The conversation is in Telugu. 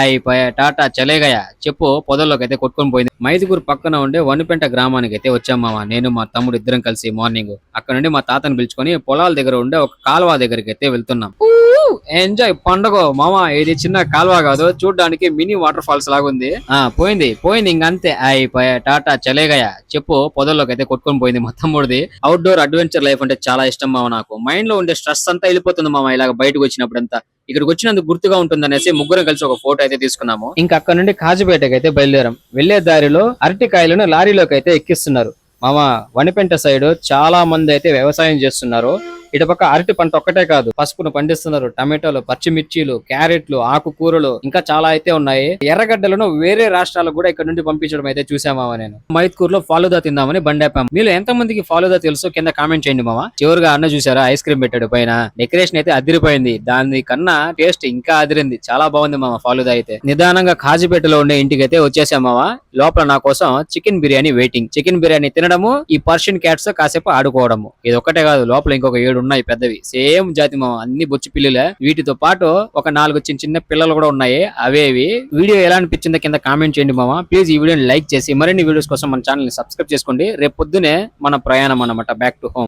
అయిపోయా టాటా చలేగయా చెప్పు పొదల్లోకి అయితే కొట్టుకొని పోయింది. మైదుగురు పక్కన ఉండే వనిపెంట గ్రామానికి అయితే వచ్చాం మామ. నేను మా తమ్ముడు ఇద్దరం కలిసి మార్నింగ్ అక్కడ నుండి మా తాతను పిలుచుకొని పొలాల దగ్గర ఉండే ఒక కాలువ దగ్గరికి అయితే వెళ్తున్నాం. ఎంజాయ్ పండగ మామ. ఇది చిన్న కాలువ కాదు, చూడడానికి మినీ వాటర్ ఫాల్స్ లాగుంది. పోయింది పోయింది ఇంకంతే. అయిపోయా టాటా చలేగయా చెప్పు పొదల్లోకి అయితే కొట్టుకొని పోయింది మా తమ్ముడిది. అవుట్డోర్ అడ్వెంచర్ లైఫ్ అంటే చాలా ఇష్టం మామ నాకు. మైండ్ లో ఉండే స్ట్రెస్ అంతా వెళ్ళిపోతుంది మామ ఇలాగ బయటకు వచ్చినప్పుడంతా. ఇక్కడికి వచ్చినందుకు గుర్తుగా ఉంటుంది అనేసి ముగ్గురం కలిసి ఒక ఫోటో అయితే తీసుకున్నాము. ఇంకా అక్కడ నుండి కాజీపేటకి అయితే బయలుదేరాం. వెళ్లే దారిలో అరటికాయలను లారీలోకి అయితే ఎక్కిస్తున్నారు మామ. వనిపెంట సైడ్ చాలా మంది అయితే వ్యవసాయం చేస్తున్నారు. ఇటుపక్క అరటి పంట ఒక్కటే కాదు, పసుపును పండిస్తున్నారు, టమాటోలు, పచ్చిమిర్చీలు, క్యారెట్లు, ఆకుకూరలు ఇంకా చాలా అయితే ఉన్నాయి. ఎర్రగడ్డలను వేరే రాష్ట్రాలకు కూడా ఇక్కడ నుండి పంపించడం అయితే చూసామా. నేను మైత్కూర్ లో ఫాలుదా తిందామని బండాపాం. మీరు ఎంత మందికి ఫాలుదా తెలుసో కింద కామెంట్ చేయండి మామ. చివరిగా అన్న చూసారా ఐస్ క్రీమ్ పెట్టాడు పైన. డెకరేషన్ అయితే అదిరిపోయింది. దాని కన్నా టేస్ట్ ఇంకా అదిరింది. చాలా బాగుంది మామ ఫాలుదా అయితే. నిదానంగా కాజీపేటలో ఉండే ఇంటికి అయితే వచ్చేసాం మామ. లోపల నా కోసం chicken biryani waiting. Chicken biryani తినడము, ఈ పర్షియన్ క్యాట్స్ కాసేపు ఆడుకోవడము. ఇది ఒక్కటే కాదు, లోపల ఇంకొక 7 ఉన్నాయి పెద్దవి. సేమ్ జాతి మామ, అన్ని బొచ్చు పిల్లలే. వీటితో పాటు ఒక 4 చిన్న పిల్లలు కూడా ఉన్నాయి. అవేవి. వీడియో ఎలా అనిపించిందో కింద కామెంట్ చేయండి మామ. ప్లీజ్ ఈ వీడియోని లైక్ చేసి మరిన్ని వీడియోస్ కోసం మన ఛానల్ ని సబ్స్క్రైబ్ చేసుకోండి. రేపు పొద్దునే మన ప్రయాణం అన్నమాట బ్యాక్ టు హోమ్.